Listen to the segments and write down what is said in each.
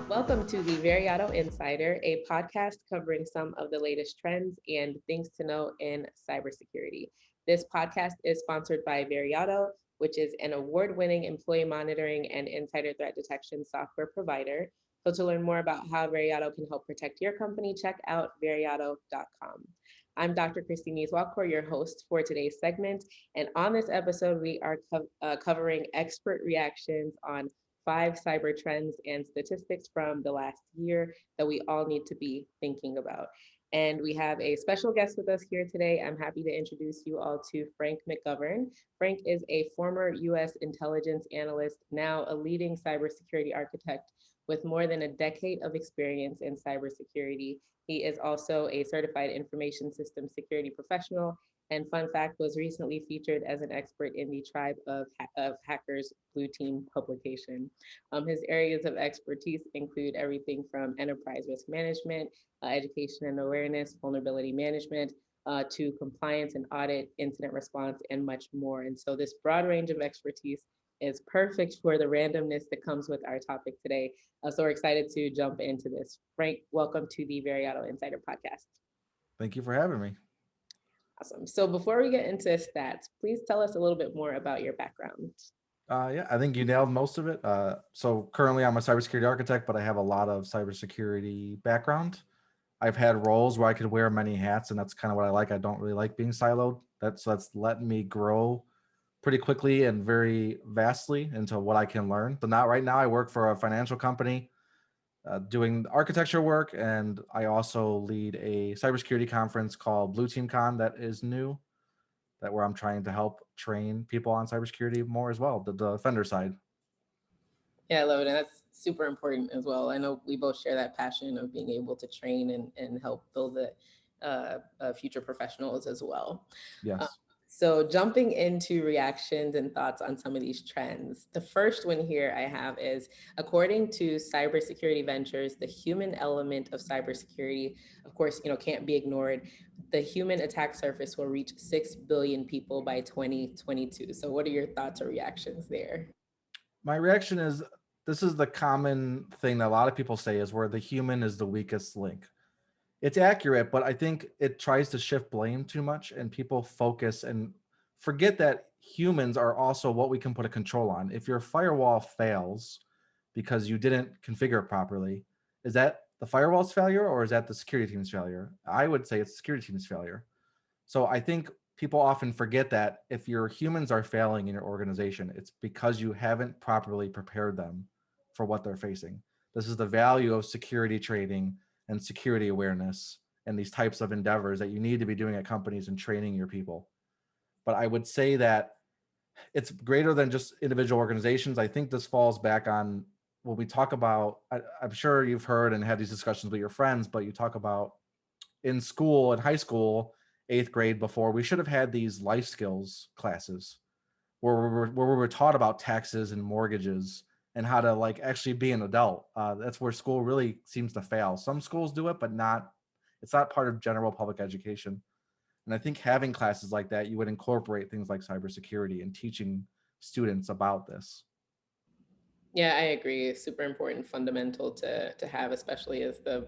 Welcome to the Veriato Insider, a podcast covering some of the latest trends and things to know in cybersecurity. This podcast is sponsored by Veriato, which is an award-winning employee monitoring and insider threat detection software provider. So to learn more about how Veriato can help protect your company, check out veriato.com. I'm Dr. Christine Izuakor, your host for today's segment. And on this episode, we are covering expert reactions on 5 cyber trends and statistics from the last year that we all need to be thinking about. And we have a special guest with us here today. I'm happy to introduce you all to Frank McGovern. Frank is a former US intelligence analyst, now a leading cybersecurity architect with more than a decade of experience in cybersecurity. He is also a certified information system security professional, and fun fact, was recently featured as an expert in the Tribe of Hackers Blue Team publication. His areas of expertise include everything from enterprise risk management, education and awareness, vulnerability management, to compliance and audit, incident response, and much more. And so this broad range of expertise is perfect for the randomness that comes with our topic today. So we're excited to jump into this. Frank, welcome to the Veriato Insider podcast. Thank you for having me. Awesome. So before we get into stats, please tell us a little bit more about your background. Yeah, I think you nailed most of it. So currently I'm a cybersecurity architect, but I have a lot of cybersecurity background. I've had roles where I could wear many hats, and that's kind of what I like. I don't really like being siloed. That's letting me grow pretty quickly and very vastly into what I can learn. But not right now. I work for a financial company doing architecture work, and I also lead a cybersecurity conference called Blue Team Con that is new, that where I'm trying to help train people on cybersecurity more as well, the defender side. Yeah, I love it. And that's super important as well. I know we both share that passion of being able to train and help build the future professionals as well. Uh, Yes. so jumping into reactions and thoughts on some of these trends. The first one here I have is, according to Cybersecurity Ventures, the human element of cybersecurity, of course, can't be ignored. The human attack surface will reach 6 billion people by 2022. So what are your thoughts or reactions there? My reaction is this is the common thing that a lot of people say is where the human is the weakest link. It's accurate, but I think it tries to shift blame too much and people focus and forget that humans are also what we can put a control on. If your firewall fails because you didn't configure it properly, is that the firewall's failure or is that the security team's failure? I would say it's the security team's failure. So I think people often forget that if your humans are failing in your organization, it's because you haven't properly prepared them for what they're facing. This is the value of security training and security awareness and these types of endeavors that you need to be doing at companies and training your people. But I would say that it's greater than just individual organizations. I think this falls back on when we talk about, I'm sure you've heard and had these discussions with your friends, but you talk about in school, in high school, eighth grade before, we should have had these life skills classes where we were taught about taxes and mortgages and how to like actually be an adult. That's where school really seems to fail. Some schools do it, but it's not part of general public education. And I think having classes like that, you would incorporate things like cybersecurity and teaching students about this. Yeah, I agree. It's super important, fundamental to have, especially as the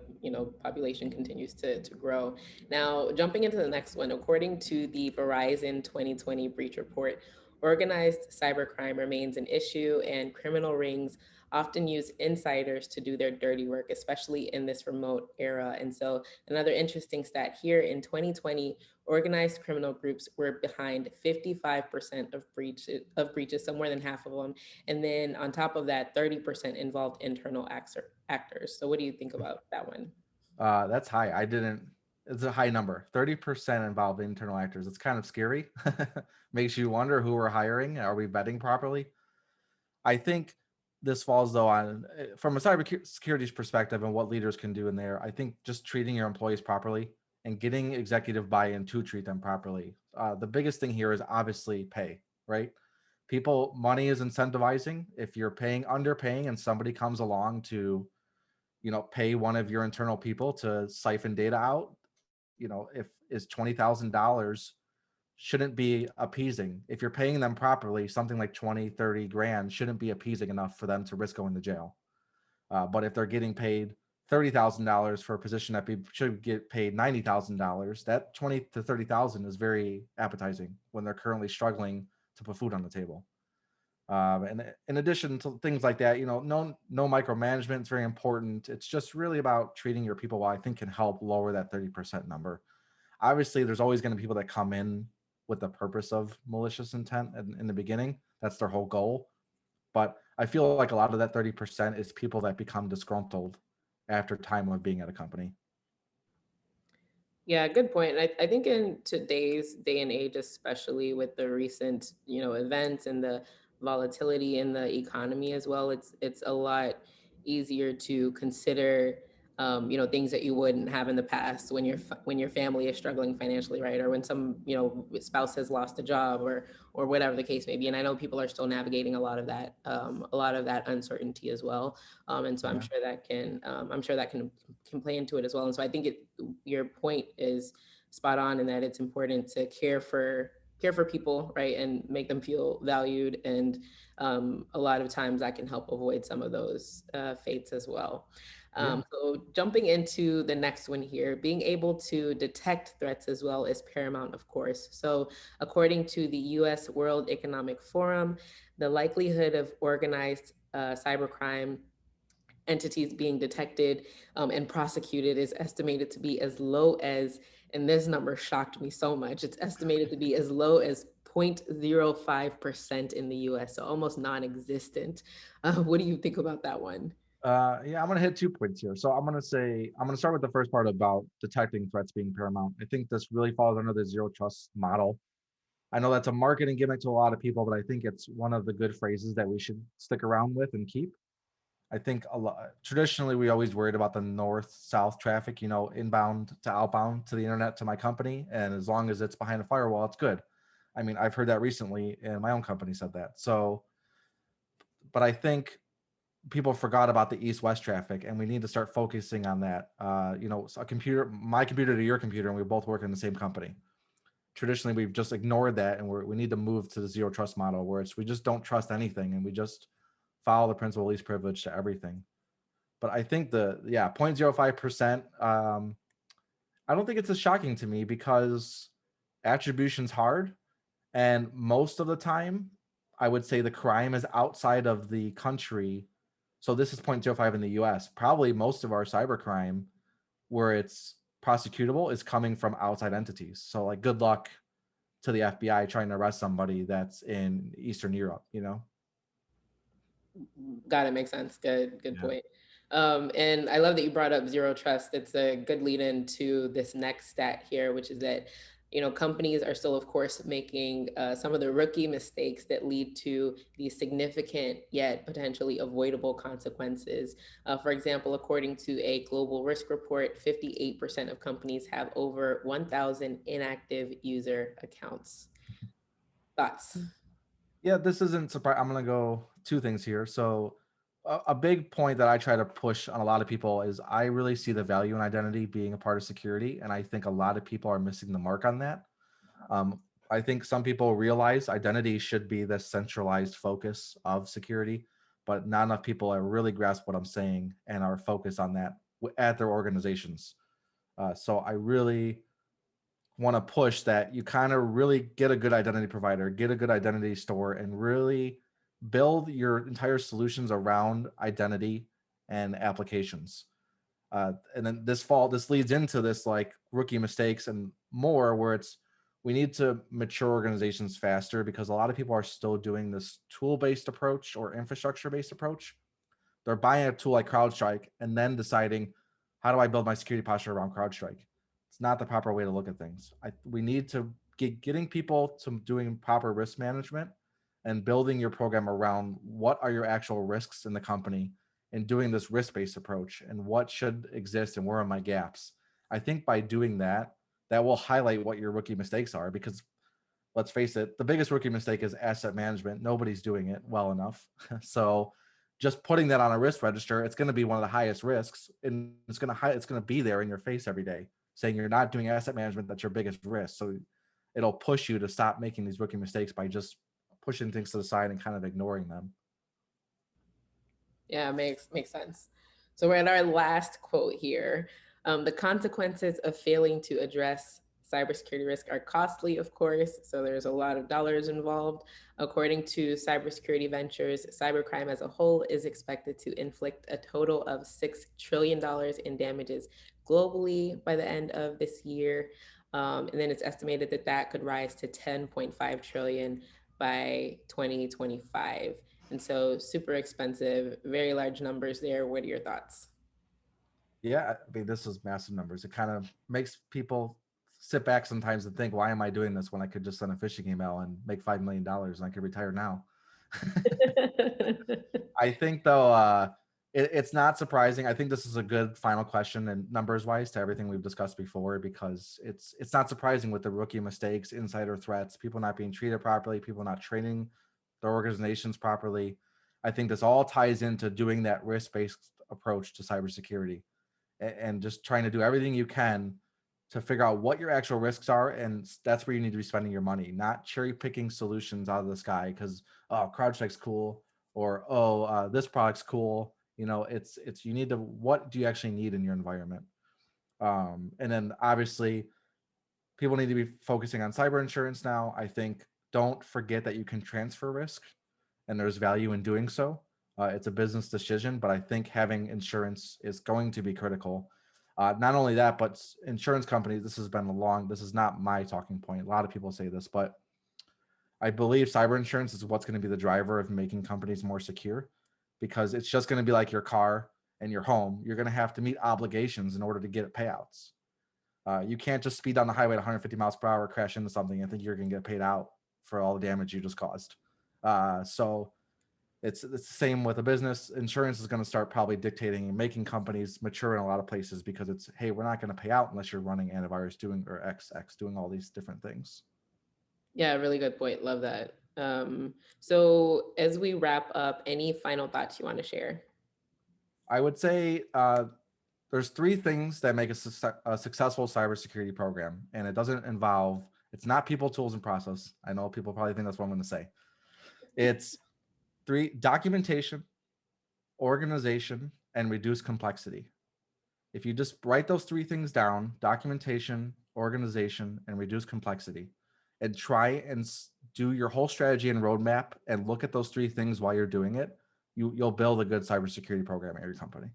population continues to grow. Now, jumping into the next one, according to the Verizon 2020 breach report, organized cybercrime remains an issue, and criminal rings often use insiders to do their dirty work, especially in this remote era. And so, another interesting stat here, in 2020, organized criminal groups were behind 55% of breaches, so more than half of them. And then on top of that, 30% involved internal actors. So what do you think about that one? That's high. It's a high number. 30% involved internal actors. It's kind of scary. Makes you wonder who we're hiring. Are we vetting properly? I think this falls though on from a cybersecurity perspective and what leaders can do in there. I think just treating your employees properly and getting executive buy-in to treat them properly. The biggest thing here is obviously pay, right? People, money is incentivizing. If you're underpaying, and somebody comes along to, pay one of your internal people to siphon data out, if is $20,000 shouldn't be appeasing. If you're paying them properly, something like 20, 30 grand shouldn't be appeasing enough for them to risk going to jail. But if they're getting paid $30,000 for a position that should get paid $90,000, that 20 to 30,000 is very appetizing when they're currently struggling to put food on the table. And in addition to things like that, no micromanagement is very important. It's just really about treating your people well, I think can help lower that 30% number. Obviously, there's always going to be people that come in with the purpose of malicious intent in the beginning. That's their whole goal. But I feel like a lot of that 30% is people that become disgruntled after time of being at a company. Yeah, good point. And I think in today's day and age, especially with the recent, events and the volatility in the economy as well, it's a lot easier to consider, things that you wouldn't have in the past when when your family is struggling financially, right? Or when some, spouse has lost a job, or whatever the case may be. And I know people are still navigating a lot of that uncertainty as well. And so Yeah. I'm sure that can play into it as well. And so I think your point is spot on in that it's important to care for people, right, and make them feel valued. And a lot of times that can help avoid some of those fates as well. Yeah. So jumping into the next one here, being able to detect threats as well is paramount, of course. So according to the US World Economic Forum, the likelihood of organized cybercrime entities being detected and prosecuted is estimated to be as low as, and this number shocked me so much, it's estimated to be as low as 0.05% in the US, so almost non existent. What do you think about that one? Yeah, I'm gonna hit 2 points here. So I'm gonna start with the first part about detecting threats being paramount. I think this really falls under the zero trust model. I know that's a marketing gimmick to a lot of people, but I think it's one of the good phrases that we should stick around with and keep. I think a lot traditionally we always worried about the north-south traffic, inbound to outbound to the internet to my company. And as long as it's behind a firewall, it's good. I mean, I've heard that recently and my own company said that. So, but I think people forgot about the east-west traffic and we need to start focusing on that. So my computer to your computer, and we both work in the same company. Traditionally, we've just ignored that, and we need to move to the zero trust model where we just don't trust anything and we just follow the principle of least privilege to everything. But I think 0.05%, I don't think it's as shocking to me because attribution's hard. And most of the time, I would say the crime is outside of the country. So this is 0.05 in the US. Probably most of our cybercrime where it's prosecutable is coming from outside entities. So like good luck to the FBI trying to arrest somebody that's in Eastern Europe. Got it. Makes sense. Good Yeah. point. And I love that you brought up zero trust. It's a good lead into this next stat here, which is that, companies are still, of course, making some of the rookie mistakes that lead to these significant yet potentially avoidable consequences. For example, according to a global risk report, 58% of companies have over 1,000 inactive user accounts. Thoughts? Yeah, this isn't surprise. I'm gonna go two things here. So a big point that I try to push on a lot of people is I really see the value in identity being a part of security, and I think a lot of people are missing the mark on that. Um, I think some people realize identity should be the centralized focus of security, but not enough people are really grasp what I'm saying and are focused on that at their organizations. So I really want to push that you kind of really get a good identity provider, get a good identity store, and really build your entire solutions around identity and applications. And then this leads into this like rookie mistakes and more, where we need to mature organizations faster because a lot of people are still doing this tool-based approach or infrastructure-based approach. They're buying a tool like CrowdStrike and then deciding, how do I build my security posture around CrowdStrike? It's not the proper way to look at things. We need to getting people to doing proper risk management and building your program around what are your actual risks in the company and doing this risk-based approach and what should exist and where are my gaps. I think by doing that, that will highlight what your rookie mistakes are, because let's face it, the biggest rookie mistake is asset management. Nobody's doing it well enough. So just putting that on a risk register, it's going to be one of the highest risks, and it's going to be there in your face every day saying you're not doing asset management. That's your biggest risk. So it'll push you to stop making these rookie mistakes by just pushing things to the side and kind of ignoring them. Yeah, makes sense. So we're at our last quote here. The consequences of failing to address cybersecurity risk are costly, of course. So there's a lot of dollars involved. According to Cybersecurity Ventures, cybercrime as a whole is expected to inflict a total of $6 trillion in damages globally by the end of this year. And then it's estimated that that could rise to 10.5 trillion by 2025. And so super expensive, very large numbers there. What are your thoughts? Yeah, I mean, this is massive numbers. It kind of makes people sit back sometimes and think, why am I doing this when I could just send a phishing email and make $5 million and I could retire now? I think though, it's not surprising. I think this is a good final question and numbers wise to everything we've discussed before, because it's not surprising with the rookie mistakes, insider threats, people not being treated properly, people not training their organizations properly. I think this all ties into doing that risk-based approach to cybersecurity, and just trying to do everything you can to figure out what your actual risks are. And that's where you need to be spending your money, not cherry picking solutions out of the sky because, oh, CrowdStrike's cool, or, oh, this product's cool. You know, it's you need to, what do you actually need in your environment? And then obviously people need to be focusing on cyber insurance now. I think don't forget that you can transfer risk and there's value in doing so. It's a business decision, but I think having insurance is going to be critical. Not only that, but insurance companies, this is not my talking point. A lot of people say this, but I believe cyber insurance is what's going to be the driver of making companies more secure, because it's just going to be like your car and your home. You're going to have to meet obligations in order to get payouts. You can't just speed down the highway at 150 miles per hour, crash into something, and think you're going to get paid out for all the damage you just caused. So it's the same with a business. Insurance is going to start probably dictating and making companies mature in a lot of places, because it's, hey, we're not going to pay out unless you're running antivirus doing, or XX doing all these different things. Yeah, really good point. Love that. So as we wrap up, any final thoughts you want to share? I would say there's three things that make a successful cybersecurity program, and it doesn't involve, it's not people, tools, and process. I know people probably think that's what I'm going to say. It's three: documentation, organization, and reduce complexity. If you just write those three things down: documentation, organization, and reduce complexity, and try and do your whole strategy and roadmap and look at those three things while you're doing it, you'll build a good cybersecurity program at your company.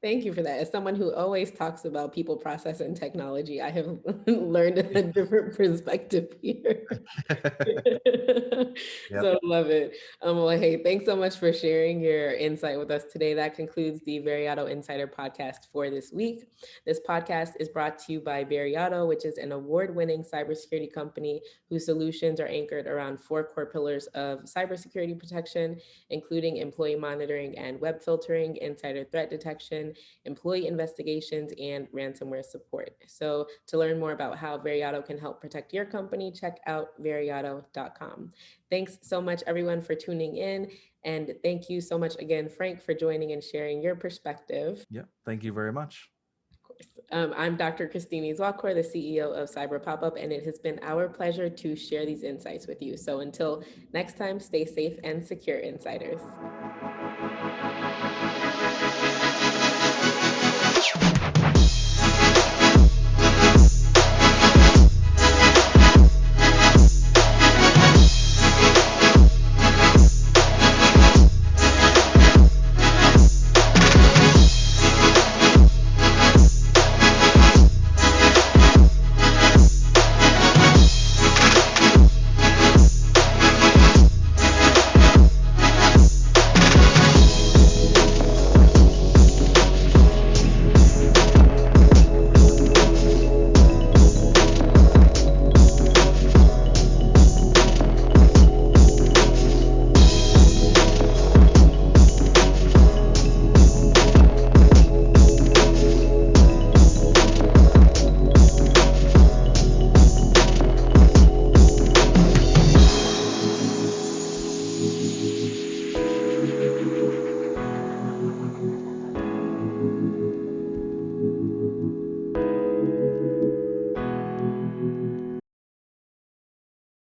Thank you for that. As someone who always talks about people, process, and technology, I have learned a different perspective here. Yep. So love it. Well, hey, thanks so much for sharing your insight with us today. That concludes the Veriato Insider podcast for this week. This podcast is brought to you by Veriato, which is an award-winning cybersecurity company whose solutions are anchored around four core pillars of cybersecurity protection, including employee monitoring and web filtering, insider threat detection, employee investigations, and ransomware support. So to learn more about how Veriato can help protect your company, check out veriato.com. Thanks so much, everyone, for tuning in. And thank you so much again, Frank, for joining and sharing your perspective. Yeah, thank you very much. Of course. I'm Dr. Christine Izuakor, the CEO of Cyber Pop-Up, and it has been our pleasure to share these insights with you. So until next time, stay safe and secure, insiders.